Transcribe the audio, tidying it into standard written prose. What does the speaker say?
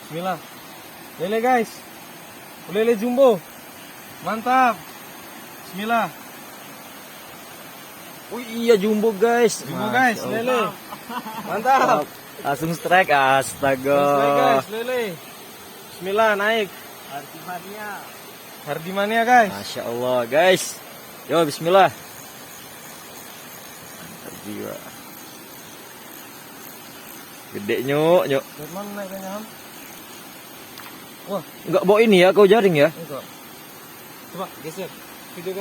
Bismillah. Lele guys. Lele jumbo. Mantap. Bismillah. Oh iya jumbo guys. Jumbo guys, Masya lele. Allah. Mantap. Langsung strike, astaga. Lele guys, lele. Bismillah naik. Hardimania guys. Masya Allah guys. Yo bismillah. Mantap jiwa. Gede nyuk. Dari mana naiknya Ham? Wah, Enggak bawa ini ya, kau jaring ya? enggak. Coba geser. Video